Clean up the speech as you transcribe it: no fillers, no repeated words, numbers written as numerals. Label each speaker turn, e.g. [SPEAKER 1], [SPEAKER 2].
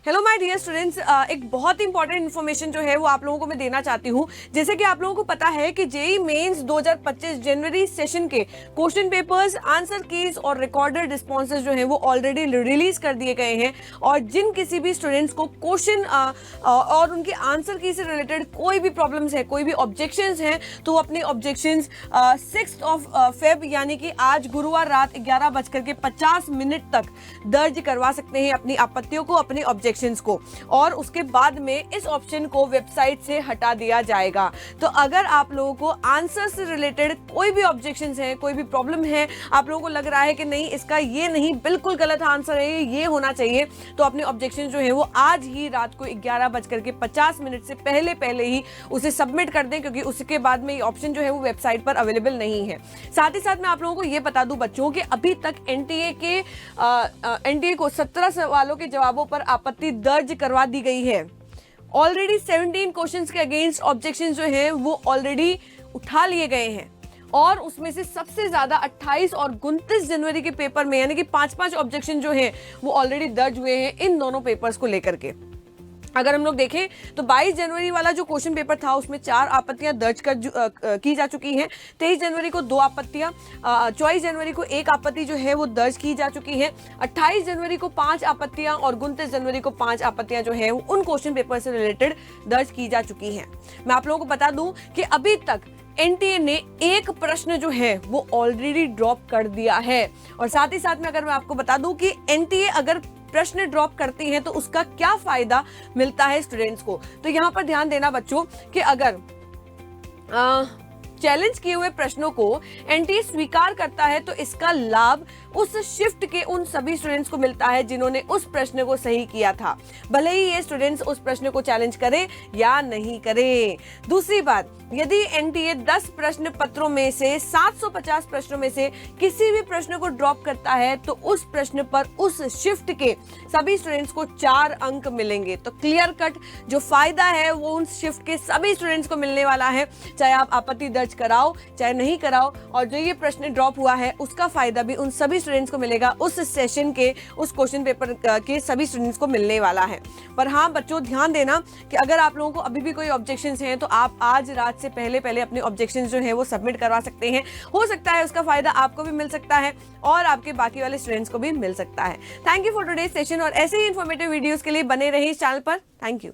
[SPEAKER 1] Hello my dear students, एक बहुत ही important information जो है वो आप लोगों को मैं देना चाहती हूँ। जैसे कि आप लोगों को पता है कि जेई मेंस 2025 जनवरी सेशन के क्वेश्चन पेपर्स, आंसर कीज और रिकॉर्डेड रिस्पॉन्सेज जो हैं वो ऑलरेडी रिलीज कर दिए गए हैं। और जिन किसी भी स्टूडेंट्स को क्वेश्चन और उनके आंसर की से रिलेटेड कोई भी प्रॉब्लम्स है, कोई भी ऑब्जेक्शंस हैं, तो वो अपने ऑब्जेक्शंस 6 फेब यानी कि आज गुरुवार रात 11:50 तक दर्ज करवा सकते हैं अपनी आपत्तियों को, अपने ऑब्जेक्शंस को, और उसके बाद में इस ऑप्शन को वेबसाइट से हटा दिया जाएगा। तो अगर आप लोगों को आंसर से रिलेटेड कोई भी ऑब्जेक्शंस है, कोई भी प्रॉब्लम है, आप लोगों को लग रहा है कि नहीं इसका ये नहीं, बिल्कुल गलत आंसर है, ये होना चाहिए, तो अपने ऑब्जेक्शन जो है वो आज ही रात को 11:50 से पहले ही उसे सबमिट कर दें, क्योंकि उसके बाद में ये ऑप्शन जो है वो वेबसाइट पर अवेलेबल नहीं है। साथ ही साथ मैं आप लोगों को ये बता दूं बच्चों कि अभी तक एनटीए को 17 सवालों के जवाबों पर आपत्ति दर्ज करवा दी गई है। ऑलरेडी 17 क्वेश्चंस के अगेंस्ट ऑब्जेक्शन जो है वो ऑलरेडी उठा लिए गए हैं, और उसमें से सबसे ज्यादा 28 और 29 जनवरी के पेपर में यानी कि 5-5 ऑब्जेक्शन जो हैं वो ऑलरेडी दर्ज हुए हैं इन दोनों पेपर्स को लेकर के। अगर हम लोग देखें तो 22 जनवरी वाला जो क्वेश्चन पेपर था उसमें 4 आपत्तियां दर्ज की जा चुकी हैं। 23 जनवरी को 2 आपत्तियां, 24 जनवरी को 1 आपत्ति जो है वो दर्ज की जा चुकी है। 28 जनवरी को 5 आपत्तियां और 29 जनवरी को 5 आपत्तियां जो है उन क्वेश्चन पेपर से रिलेटेड दर्ज की जा चुकी हैं। मैं आप लोगों को बता दूं कि अभी तक एनटीए ने एक प्रश्न जो है वो ऑलरेडी ड्रॉप कर दिया है। और साथ ही साथ में अगर मैं आपको बता दूं कि एनटीए अगर प्रश्न ड्रॉप करती हैं तो उसका क्या फायदा मिलता है स्टूडेंट्स को, तो यहां पर ध्यान देना बच्चों कि अगर चैलेंज किए हुए प्रश्नों को एनटीए स्वीकार करता है तो इसका लाभ उस शिफ्ट के उन सभी स्टूडेंट्स को मिलता है जिन्होंने उस प्रश्न को सही किया था, भले ही ये स्टूडेंट्स उस प्रश्न को चैलेंज करें या नहीं करें। दूसरी बात, यदि एनटीए 10 प्रश्न पत्रों में से 750 प्रश्नों में से किसी भी प्रश्न को ड्रॉप करता है तो उस प्रश्न पर उस शिफ्ट के सभी स्टूडेंट्स को 4 अंक मिलेंगे। तो क्लियर कट जो फायदा है वो उन शिफ्ट के सभी स्टूडेंट्स को मिलने वाला है, चाहे आप आपत्ति दर्ज कराओ चाहे नहीं कराओ। और जो ये प्रश्न ड्रॉप हुआ है उसका फायदा भी उन सभी स्टूडेंट्स को मिलेगा, उस सेशन के उस क्वेश्चन पेपर के सभी स्टूडेंट्स को मिलने वाला है। पर हाँ बच्चों, ध्यान देना कि अगर आप लोगों को अभी भी कोई ऑब्जेक्शंस हैं तो आप आज रात से पहले अपने ऑब्जेक्शंस जो है वो सबमिट करवा सकते हैं। हो सकता है उसका फायदा आपको भी मिल सकता है और आपके बाकी वाले स्टूडेंट्स को भी मिल सकता है। Thank you for today session, और ऐसे ही इंफॉर्मेटिव वीडियोस के लिए बने रहिए इस चैनल पर। Thank you.